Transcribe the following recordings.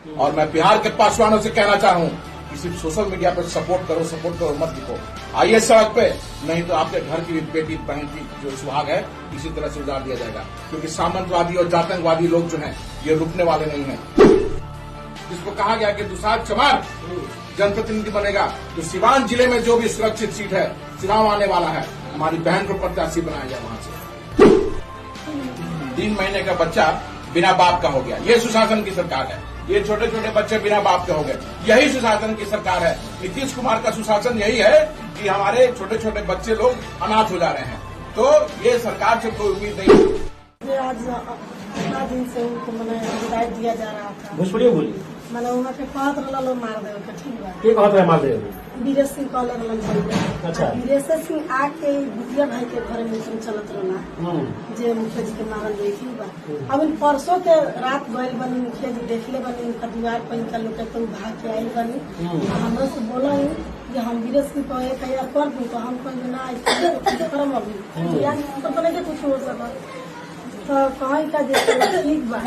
और मैं बिहार के पासवानों से कहना चाह रहा हूँ कि सिर्फ सोशल मीडिया पर सपोर्ट करो मत लिखो। आइए सड़क पे, नहीं तो आपके घर की बेटी बहन की जो सुहाग है इसी तरह से उजाड़ दिया जाएगा। क्योंकि सामंतवादी और जातंकवादी लोग जो हैं ये रुकने वाले नहीं हैं। जिसको कहा गया कि दुसाध चमार जनप्रतिनिधि बनेगा, तो सिवान जिले में जो भी सुरक्षित सीट है चुनाव आने वाला है, हमारी बहन को प्रत्याशी बनाया जाए वहां से। 3 महीने का बच्चा बिना बाप का हो गया, ये सुशासन की सरकार है। ये छोटे छोटे बच्चे बिना बाप के हो गए, यही सुशासन की सरकार है। नीतीश कुमार का सुशासन यही है कि हमारे छोटे छोटे बच्चे लोग अनाथ हो जा रहे हैं। तो ये सरकार से कोई उम्मीद नहीं। आज 15 दिन से उनको मैंने हिदायत दिया जा रहा था। भोजपुरी बोली मैंने वहाँ के कहत रहा मार दे ठीक बा। के कहत रहे मार दे? वीरेश सिंह कहले रहा। अच्छा। वीरेश सिंह आके बुधिया भाई के घर में चलत रहा जे मुखिया जी के मारल गई ठीक बा। अब इन परसों के रात गए बनी, मुखिया जी देखले बनी, उनका दीवार पर इनका लोग तो भाग के आई बनी। हमरा से बोला कि हम वीरेश सिंह को एक हजार कर दूं, तो हम कहीं ना करम अभी यार तो नहीं कुछ हो सका। तो कहीं का ठीक बा,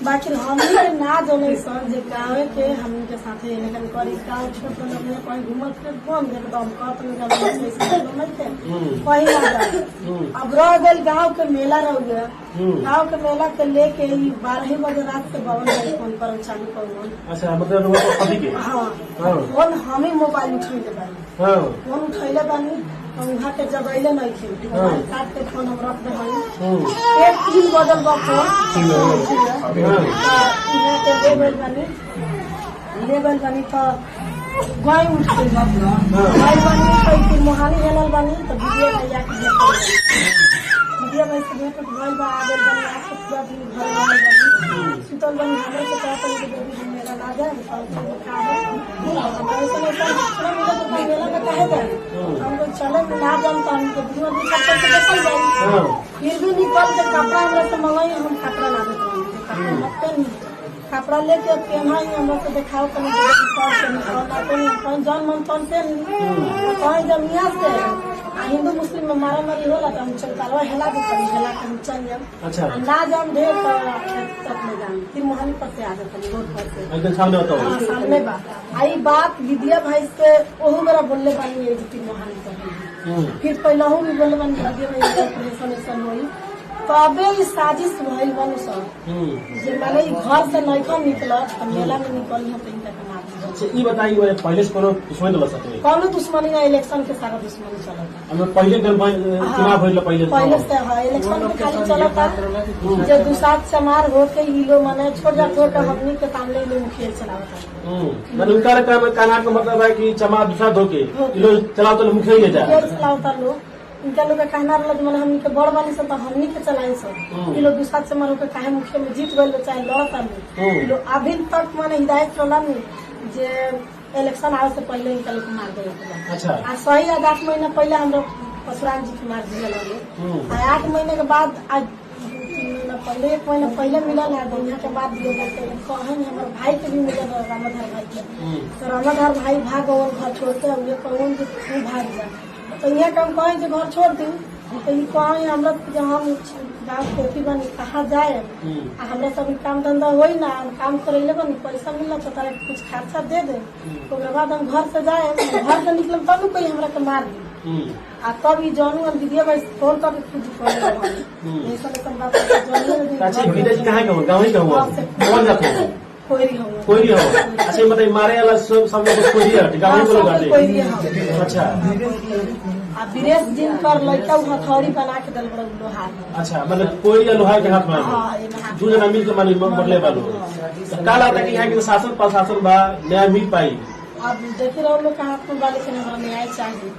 बाकी हमने ना जने सर जे गाँव के हमने के साथ लेकिन करी गाँव छोट कहीं घूमल फिर बंद एकदम कहीं ना जाए। अब रह गए गाँव के मेला रह गया, गाँव के मेला के लेके 12 बजे रात के 52 बजे फोन कर चालू कर। अच्छा, मतलब हाँ फोन हम ही मोबाइल उठैले बानी, फोन उठैले बानी वहाँ के जब अले नहीं थे काट के फोन हम रख दे। 3 बजल बा फोन लेवल बनी तो गाय उठ गई गाय बनी मोहानी हेलल बनी तो विजय भाई से भेंट भइल बा। आगे बनी आके पूरा दिन घर सुतल बनी हमरे के कहते बेबी मेरा ना जाए मेला में कहे गए हमको चले ना जानता हमको फिर भी निकल के कपड़ा हमरा से मंगाई, हम कपड़ा ना देते कपड़ा लेके पहनाई हमरा से दिखाओ कहीं जन मन तन से कहीं जब यहाँ से हिंदू मुस्लिम में मारा मारी होला तो हम चलता हेला भी करी हेला के हम चल जाए। अच्छा। ना जाम ढेर तक में जाम फिर मोहानी पर से आ जाते रोड पर से सामने बात आई बात विद्या भाई से ओहू मेरा बोलने वाली है फिर मोहानी पर फिर पहले भी बोलने वाली विद्या भाई ऑपरेशन हुई तो अबे इस साजिश भइल बन सब माने घर से नहीं निकल मेला में निकल यहाँ पे इनका कमा। अच्छा, ये बताइए पहले से कोनो दुश्मनी लग सकते? कोनो दुश्मनी ना, इलेक्शन के सारा दुश्मनी चलता। पहले चुनाव भइल पहले से हाँ इलेक्शन में खाली चलता जो दुसाध चमार होके ही लोग माने छोड़ हमनी के सामने लोग मुखिया चलावता। उनका कहना का मतलब है कि चमार दुसाध होके लोग चलावता मुखिया ही जाए चलावता लोग। इनका लोग कहना रहा मैंने हमनी के बड़ बानी सब हमनी के चलाई सब ये लोग दुसाध चमार होकर काहे मुखिया में जीत गए चाहे लड़ता लोग अभी तक मैंने हिदायत चला जे इलेक्शन आवे से पहले इनका लोग मार गए। अच्छा। आ सही 8 महीना पहले हम लोग परशुराम जी की मार दिया लगे। 8 महीने के बाद आज 1 महीना पहले मिलल है दुनिया के बाद दिए जाते कहीं हमारे भाई के भी मिलल रामाधार भाई के तो रामाधार भाई भाग घर छोड़ते हम ये कहूँ तू भाग जा तो यहाँ काम कहें जो घर छोड़ दी तो ये कहें हम लोग जब हम गाँव खेती बनी कहाँ जाए हमरा सब काम धंधा हो ना काम करे बनी पैसा मिलना तो तारा कुछ खर्चा दे दे तो बाद हम घर से जाए घर से निकल तब कोई हमरा के मार दी आ तब ये जानू हम विद्या भाई फोन करके खुद कोई हो। अच्छा, मतलब मारे वाला सब लोग कोई अच्छा। विरेश जिन पर लड़का हथौड़ी बना के दल लोहार। अच्छा, मतलब कोई लोहार के हाथ में 2 जना मिल के मानी बदले वालों काल आता कि यहाँ के शासन प्रशासन बा न्याय मिल पाई। अब देखिए रहो लोग हाथ में वाले के न्याय चाहिए।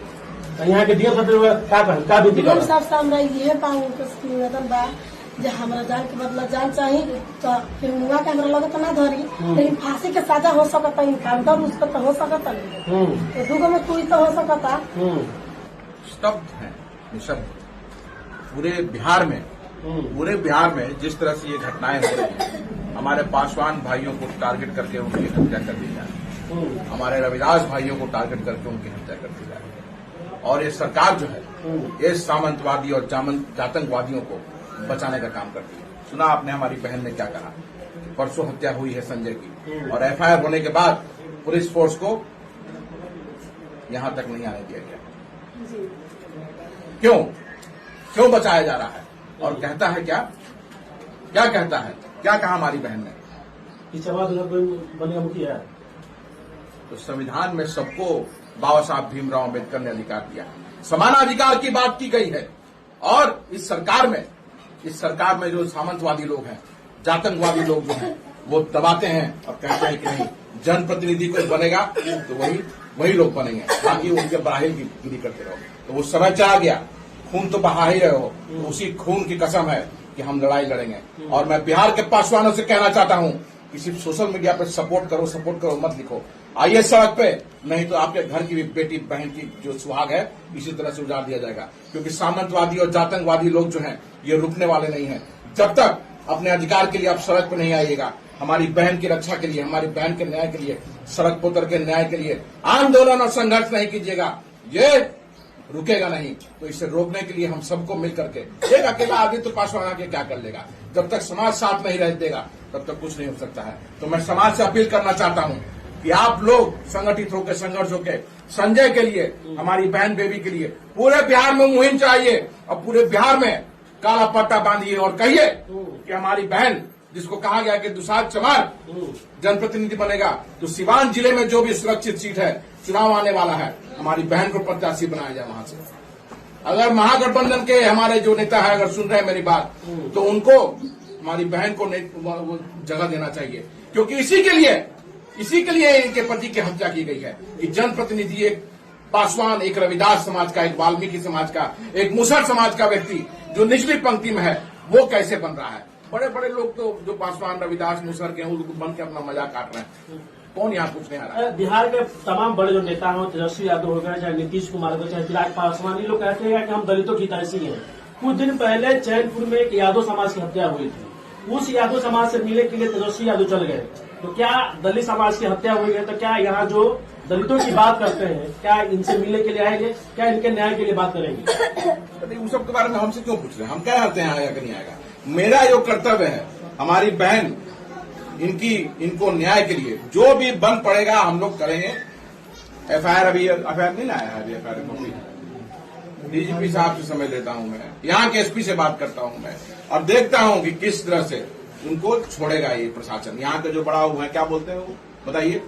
यहाँ के डीएम का भी साहब हमरा ये निवेदन बा जे हमरा जान के बदला जान चाहिए तो फिर मुआ के हमरा लगे तो ना धरी लेकिन फांसी के सजा हो सकता इनकाउंटर उसको तो हो सकता नहीं तो 2 में कोई तो हो सकता। स्तब्ध है निशब्द पूरे बिहार में जिस तरह से ये घटनाएं हो रही हैं हमारे पासवान भाइयों को टारगेट करके उनकी हत्या कर दी जा रही है, हमारे रविदास भाइयों को टारगेट करके उनकी हत्या कर दी जा रही है और ये सरकार जो है ये सामंतवादी और जातंकवादियों को बचाने का काम करती है। सुना आपने हमारी बहन ने क्या कहा, परसों हत्या हुई है संजय की, और एफआईआर होने के बाद पुलिस फोर्स को यहां तक नहीं आने दिया गया। क्यों बचाया जा रहा है? और कहता है क्या कहता है? क्या कहा हमारी बहन ने? मुखिया तो संविधान में सबको बाबा साहब भीमराव अम्बेडकर ने अधिकार दिया, समानाधिकार की बात की गई है। और इस सरकार में जो सामंतवादी लोग हैं, जातंकवादी लोग जो हैं, वो दबाते हैं और कहते हैं कि नहीं, जनप्रतिनिधि कोई बनेगा तो वही लोग बनेंगे, बाकी उनके बराहीगिरी करते रहो। तो वो समय चला गया, खून तो बहा ही रहे हो, तो उसी खून की कसम है कि हम लड़ाई लड़ेंगे। और मैं बिहार के पासवानों से कहना चाहता हूं कि सिर्फ सोशल मीडिया पर सपोर्ट करो मत लिखो। आइए सड़क पे, नहीं तो आपके घर की भी बेटी बहन की जो सुहाग है इसी तरह से उजाड़ दिया जाएगा। क्योंकि सामंतवादी और जातंकवादी लोग जो हैं ये रुकने वाले नहीं हैं। जब तक अपने अधिकार के लिए आप सड़क पर नहीं आइएगा, हमारी बहन की रक्षा के लिए, हमारी बहन के न्याय के लिए, सड़क पर उतर के न्याय के लिए आंदोलन और संघर्ष नहीं कीजिएगा, ये रुकेगा नहीं। तो इसे रोकने के लिए हम सबको मिल करके, एक अकेला आदमी तो पासवान आके क्या कर लेगा? जब तक समाज साथ नहीं रह देगा तब तक कुछ नहीं हो सकता है। तो मैं समाज से अपील करना चाहता हूं कि आप लोग संगठित होकर, संघर्ष होकर संजय के लिए, हमारी बहन बेबी के लिए पूरे बिहार में मुहिम चलाइए और पूरे बिहार में काला पट्टा बांधिए और कहिए कि हमारी बहन, जिसको कहा गया कि दुसाध चमार जनप्रतिनिधि बनेगा, तो सिवान जिले में जो भी सुरक्षित सीट है, चुनाव आने वाला है, हमारी बहन को प्रत्याशी बनाया जाए वहां से। अगर महागठबंधन के हमारे जो नेता है, अगर सुन रहे हैं मेरी बात, तो उनको, हमारी बहन को जगह देना चाहिए। क्योंकि इसी के लिए इनके पति की हत्या की गई है कि जनप्रतिनिधि एक पासवान, एक रविदास समाज का, एक वाल्मीकि समाज का, एक मुसहर समाज का व्यक्ति जो निचली पंक्ति में है, वो कैसे बन रहा है। बड़े बड़े लोग तो जो पासवान, रविदास, मुसहर के उनको बन के अपना मजाक काट रहे हैं। कौन यहाँ पूछने आ रहा है? बिहार के तमाम बड़े जो नेता हो, तेजस्वी यादव हो गए, चाहे नीतीश कुमार हो, चाहे चिराग पासवान, ये लोग कहते हैं कि हम दलितों की हितैषी हैं। कुछ दिन पहले चैनपुर में एक यादव समाज की हत्या हुई थी। उस यादव समाज से मिलने के लिए तेजस्वी यादव चल गए। तो क्या दलित समाज की हत्या हुई है, तो क्या यहाँ जो दलितों की बात करते हैं, क्या इनसे मिलने के लिए आएंगे? क्या इनके न्याय के लिए बात करेंगे? उस सब के बारे में हमसे क्यों पूछ रहे हैं? हम क्या करते हैं, आएगा कि नहीं आएगा? मेरा जो कर्तव्य है, हमारी बहन, इनको न्याय के लिए जो भी बन पड़ेगा हम लोग करेंगे। एफआईआर नहीं लाया है, अभी एफआईआर कॉपी डीजीपी साहब से समय लेता हूं मैं, यहाँ के एसपी से बात करता हूं मैं, और देखता हूं कि किस तरह से उनको छोड़ेगा ये प्रशासन। यहाँ के जो बड़ा हुआ है, क्या बोलते हैं वो बताइए,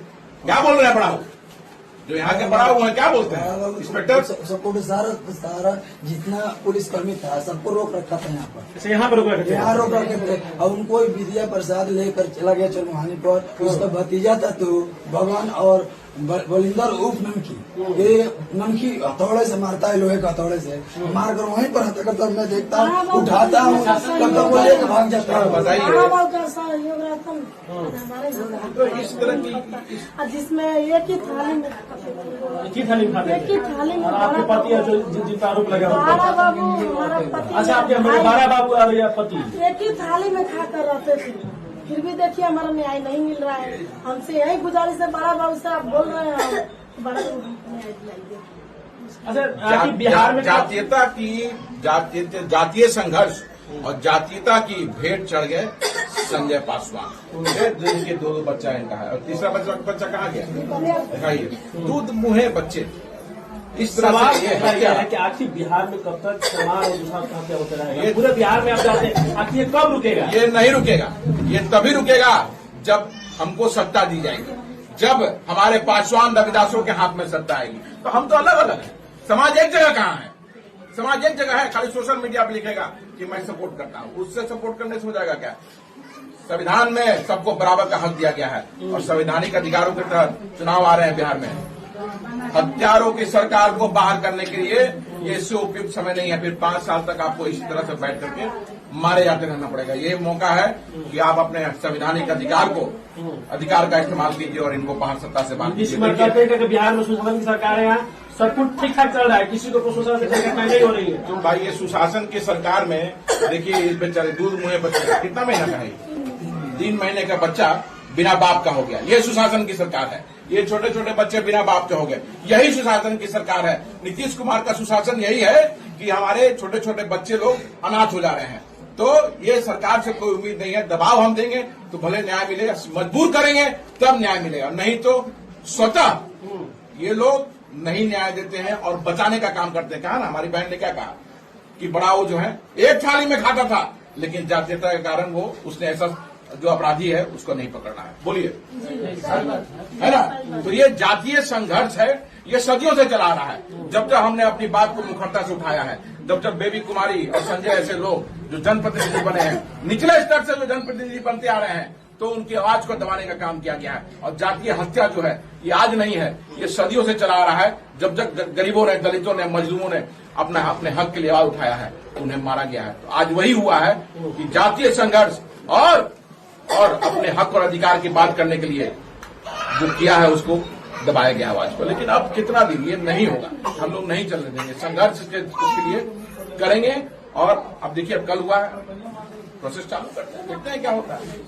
क्या बोल रहे हैं बड़ा हुआ? जो यहाँ के बड़ा हुआ है क्या बोलते हैं? इंस्पेक्टर सबको सारा जितना पुलिसकर्मी था सबको रोक रखा था यहाँ पर, यहाँ पर रोक रखे थे। और उनको विद्या प्रसाद लेकर चला गया चरमुहानी पर। उसका भतीजा था तो भगवान और बलिंदर उप नमकी, ये नमकी हथौड़े से मारता है, लोहे का हथौड़े से मार कर वहीं पर हत्या करता। मैं देखता हूँ, उठाता हूँ, तब तक वो लेकर भाग जाता है। बताइए तो इस तरह की, जिसमें एक ही थाली में आपके पति है जो जिनका आरोप लगा? अच्छा, आपके 12 बाबू और पति एक ही थाली में खाकर रहते थे, फिर भी देखिए हमारा न्याय नहीं मिल रहा है। हमसे यही गुजारिश है, बड़ा बाबू से आप बोल रहे हैं, बड़ा न्याय दिलाइए। अच्छा, बिहार में जातीय संघर्ष और जातीयता की भेंट चढ़ गए संजय पासवान। इनके दो बच्चा इनका है, और तीसरा बच्चा कहाँ गया दिखाइए, दूध मुहे बच्चे। इस तरह से ये है कि आखिर बिहार में कब तक समाज और दूसरा हत्या होते रहेगा? पूरे बिहार में आप जाते हैं, आखिर ये कब रुकेगा? ये नहीं रुकेगा, ये तभी रुकेगा जब हमको सत्ता दी जाएगी, जब हमारे पासवान रविदासों के हाथ में सत्ता आएगी। तो हम तो अलग अलग हैं, समाज एक जगह कहाँ है? समाज एक जगह है, खाली सोशल मीडिया पे लिखेगा कि मैं सपोर्ट करता हूँ। उससे सपोर्ट करने से हो जाएगा क्या? संविधान में सबको बराबर का हक दिया गया है और संवैधानिक अधिकारों के तहत चुनाव आ रहे हैं बिहार में। हत्यारों की सरकार को बाहर करने के लिए ये इससे उपयुक्त समय नहीं है। फिर 5 साल तक आपको इसी तरह से बैठ करके मारे जाते रहना पड़ेगा। ये मौका है कि आप अपने संवैधानिक अधिकार का इस्तेमाल कीजिए और इनको बाहर सत्ता से बाहर कीजिए। बिहार में सुशासन की सरकार है, यहाँ सब कुछ ठीक ठाक चल रहा है, किसी को सुशासन की सरकार नहीं हो रही है। तो भाई, ये सुशासन की सरकार में देखिए, इस बेचारे दूध मुहे बच्चे का कितना महीना का है? 3 महीने का बच्चा बिना बाप का हो गया। ये सुशासन की सरकार है। ये छोटे छोटे बच्चे बिना बाप के हो गए, यही सुशासन की सरकार है। नीतीश कुमार का सुशासन यही है कि हमारे छोटे छोटे बच्चे लोग अनाथ हो जा रहे हैं। तो ये सरकार से कोई उम्मीद नहीं है। दबाव हम देंगे तो भले न्याय मिलेगा, मजबूर करेंगे तब न्याय मिलेगा, नहीं तो स्वतः ये लोग नहीं न्याय देते हैं और बचाने का काम करते हैं। कहा ना, हमारी बहन ने क्या कहा कि बड़ा वो जो है एक थाली में खाता था, लेकिन जातीयता के कारण वो उसने ऐसा जो अपराधी है उसको नहीं पकड़ना है। बोलिए, है ना? तो ये जातीय संघर्ष है, ये सदियों से चला रहा है। जब तक हमने अपनी बात को मुखरता से उठाया है, जब बेबी कुमारी और संजय ऐसे लोग जो जनप्रतिनिधि बने हैं, निचले स्तर से जो जनप्रतिनिधि बनते आ रहे हैं, तो उनकी आवाज को दबाने का काम किया गया है। और जातीय हत्या जो है ये आज नहीं है, ये सदियों से चला आ रहा है। जब जब गरीबों ने, दलितों ने, मजलूमों ने अपने हक के लिए आवाज उठाया है, उन्हें मारा गया है। तो आज वही हुआ है कि जातीय संघर्ष और अपने हक और अधिकार की बात करने के लिए जो किया है उसको दबाया गया आवाज को। लेकिन अब कितना दिन ये नहीं होगा, हम लोग नहीं चलने देंगे, संघर्ष उसके लिए करेंगे। और अब देखिए, अब कल हुआ है, प्रोसेस चालू करते हैं, देखते हैं क्या होता है।